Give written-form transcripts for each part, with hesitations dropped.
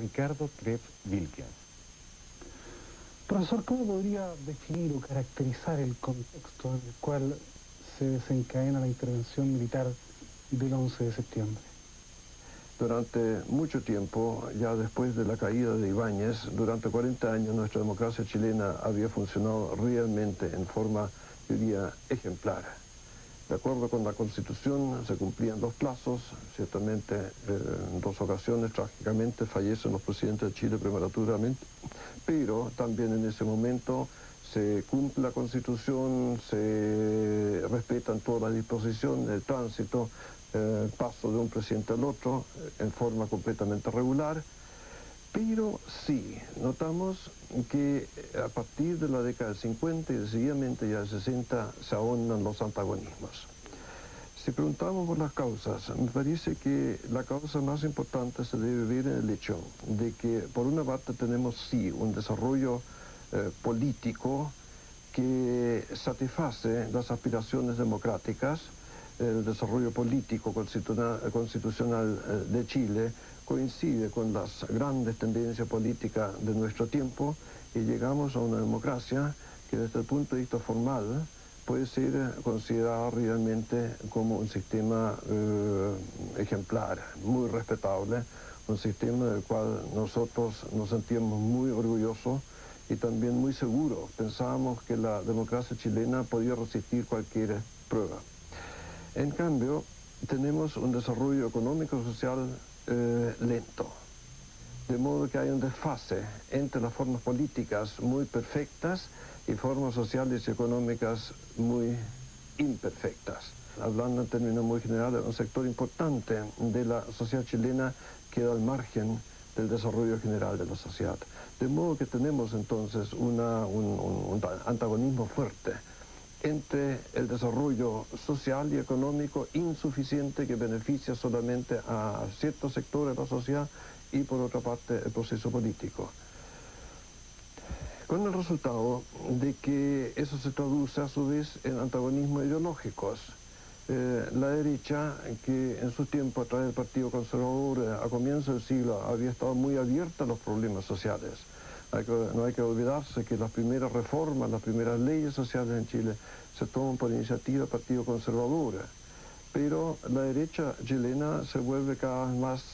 Ricardo Trepp Wilkens. Profesor, ¿cómo podría definir o caracterizar el contexto en el cual se desencadena la intervención militar del 11 de septiembre? Durante mucho tiempo, ya después de la caída de Ibáñez, durante 40 años nuestra democracia chilena había funcionado realmente en forma, yo diría, ejemplar. De acuerdo con la Constitución se cumplían los plazos, ciertamente en dos ocasiones trágicamente fallecen los presidentes de Chile prematuramente, pero también en ese momento se cumple la Constitución, se respetan todas las disposiciones del tránsito, paso de un presidente al otro en forma completamente regular, pero sí, notamos que a partir de la década del 50 y decididamente ya del 60 se ahondan los antagonismos. Si preguntamos por las causas, me parece que la causa más importante se debe ver en el hecho de que por una parte tenemos sí un desarrollo político que satisface las aspiraciones democráticas. El desarrollo político constitucional de Chile coincide con las grandes tendencias políticas de nuestro tiempo y llegamos a una democracia que desde el punto de vista formal puede ser considerada realmente como un sistema ejemplar, muy respetable, un sistema del cual nosotros nos sentíamos muy orgullosos y también muy seguros. Pensábamos que la democracia chilena podía resistir cualquier prueba. En cambio, tenemos un desarrollo económico-social lento, de modo que hay un desfase entre las formas políticas muy perfectas y formas sociales y económicas muy imperfectas. Hablando en términos muy generales, un sector importante de la sociedad chilena queda al margen del desarrollo general de la sociedad. De modo que tenemos entonces un antagonismo fuerte entre el desarrollo social y económico insuficiente que beneficia solamente a ciertos sectores de la sociedad y por otra parte el proceso político. Con el resultado de que eso se traduce a su vez en antagonismos ideológicos. La derecha, que en su tiempo a través del Partido Conservador a comienzos del siglo había estado muy abierta a los problemas sociales. No hay que olvidarse que las primeras reformas, las primeras leyes sociales en Chile se toman por iniciativa del Partido Conservador. Pero la derecha chilena se vuelve cada vez más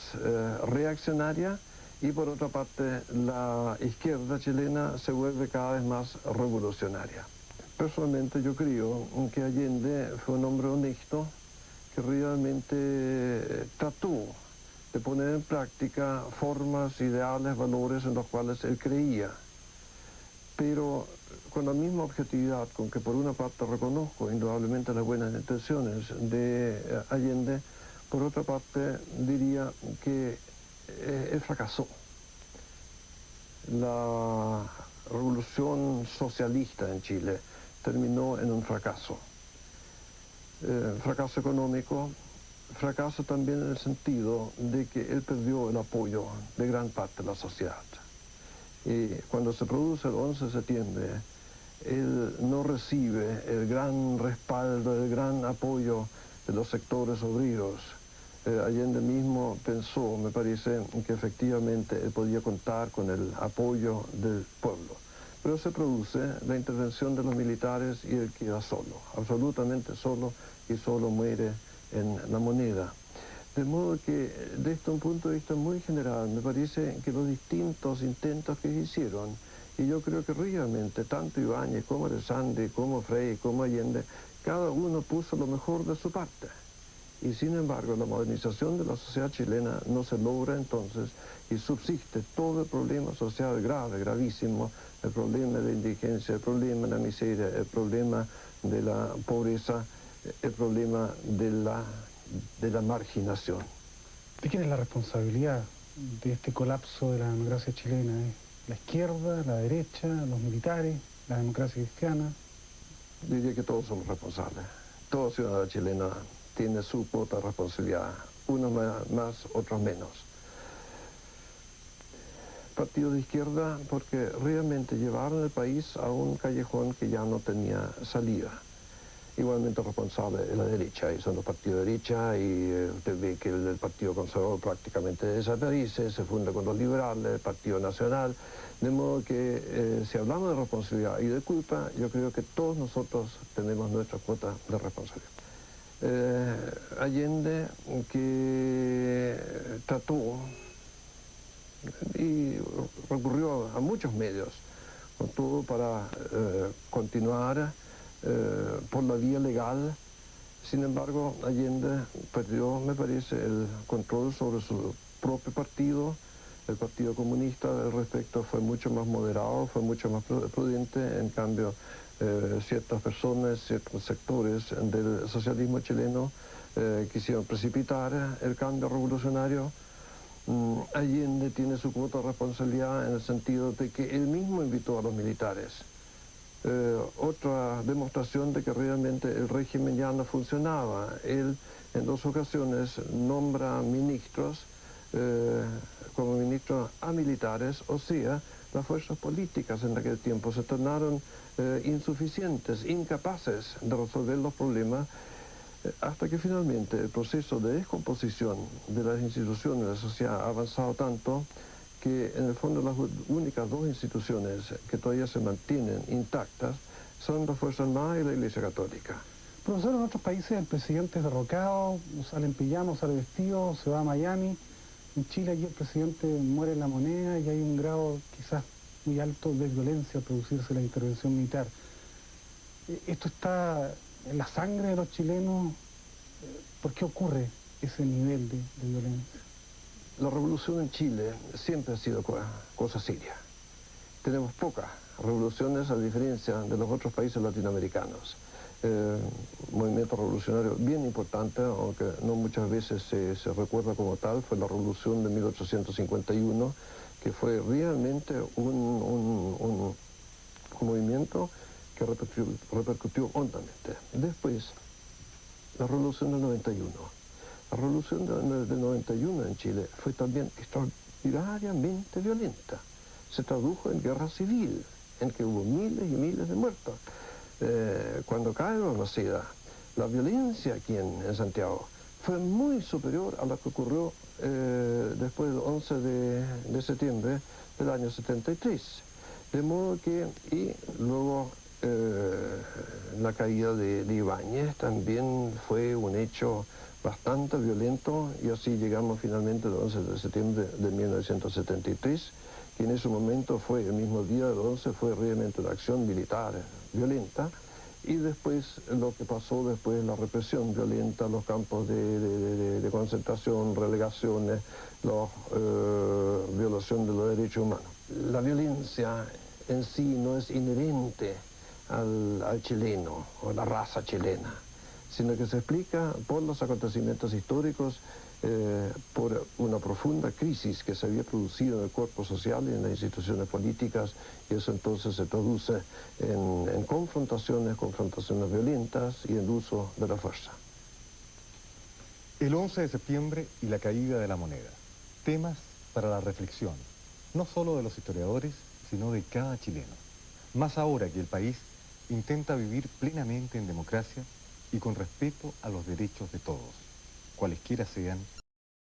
reaccionaria y por otra parte la izquierda chilena se vuelve cada vez más revolucionaria. Personalmente yo creo que Allende fue un hombre honesto que realmente trató de poner en práctica formas, ideales, valores en los cuales él creía. Pero con la misma objetividad con que por una parte reconozco indudablemente las buenas intenciones de Allende, por otra parte diría que él fracasó. La revolución socialista en Chile terminó en un fracaso. Fracaso económico, fracaso también en el sentido de que él perdió el apoyo de gran parte de la sociedad. Y cuando se produce el 11 de septiembre, él no recibe el gran respaldo, el gran apoyo de los sectores obreros. Allende mismo pensó, me parece, que efectivamente él podía contar con el apoyo del pueblo. Pero se produce la intervención de los militares y él queda solo, absolutamente solo, y solo muere en La Moneda. De modo que, desde un punto de vista muy general, me parece que los distintos intentos que se hicieron, y yo creo que realmente tanto Ibáñez como Alessandri, como Frei, como Allende, cada uno puso lo mejor de su parte. Y sin embargo, la modernización de la sociedad chilena no se logra entonces y subsiste todo el problema social grave, gravísimo, el problema de la indigencia, el problema de la miseria, el problema de la pobreza, el problema de la marginación. ¿De quién es la responsabilidad de este colapso de la democracia chilena? ¿Es la izquierda, la derecha, los militares, la democracia cristiana? Diría que todos somos responsables. Todo ciudadano chileno tiene su cuota de responsabilidad, unos más, otros menos. Partido de izquierda porque realmente llevaron el país a un callejón que ya no tenía salida. igualmente responsable de la derecha, y son los partidos de derecha, y usted ve que el Partido Conservador prácticamente desaparece, se funda con los liberales, el Partido Nacional, de modo que si hablamos de responsabilidad y de culpa, yo creo que todos nosotros tenemos nuestra cuota de responsabilidad. Allende, que trató y recurrió a muchos medios, con todo para continuar por la vía legal. Sin embargo, Allende perdió, me parece, el control sobre su propio partido. El Partido Comunista al respecto fue mucho más moderado, fue mucho más prudente. En cambio, ciertas personas, ciertos sectores del socialismo chileno quisieron precipitar el cambio revolucionario. Allende tiene su cuota de responsabilidad en el sentido de que él mismo invitó a los militares. Otra demostración de que realmente el régimen ya no funcionaba. Él en 2 ocasiones nombra ministros como ministros a militares, o sea, las fuerzas políticas en aquel tiempo se tornaron insuficientes, incapaces de resolver los problemas, hasta que finalmente el proceso de descomposición de las instituciones de la sociedad ha avanzado tanto que en el fondo las únicas 2 instituciones que todavía se mantienen intactas son las Fuerzas Armadas y la Iglesia Católica. Profesor, en otros países el presidente es derrocado, sale en pijama, sale vestido, se va a Miami. En Chile aquí el presidente muere en La Moneda y hay un grado quizás muy alto de violencia al producirse la intervención militar. ¿Esto está en la sangre de los chilenos? ¿Por qué ocurre ese nivel de violencia? La revolución en Chile siempre ha sido cosa seria. Tenemos pocas revoluciones a diferencia de los otros países latinoamericanos. Movimiento revolucionario bien importante, aunque no muchas veces se recuerda como tal, fue la revolución de 1851, que fue realmente un movimiento que repercutió hondamente. Después, la revolución del 91. La revolución del 91 en Chile fue también extraordinariamente violenta. Se tradujo en guerra civil, en que hubo miles y miles de muertos. Cuando cae Balmaceda, la violencia aquí en Santiago fue muy superior a la que ocurrió después del 11 de septiembre del año 73. De modo que, y luego la caída de Ibáñez también fue un hecho bastante violento, y así llegamos finalmente al 11 de septiembre de 1973, que en ese momento fue, el mismo día del 11, fue realmente una acción militar violenta, y después lo que pasó después, la represión violenta, los campos de concentración, relegaciones, la violación de los derechos humanos. La violencia en sí no es inherente al chileno o a la raza chilena, sino que se explica por los acontecimientos históricos, por una profunda crisis que se había producido en el cuerpo social y en las instituciones políticas, y eso entonces se traduce en confrontaciones violentas y en el uso de la fuerza. El 11 de septiembre y la caída de la moneda. Temas para la reflexión, no solo de los historiadores, sino de cada chileno. Más ahora que el país intenta vivir plenamente en democracia y con respeto a los derechos de todos, cualesquiera sean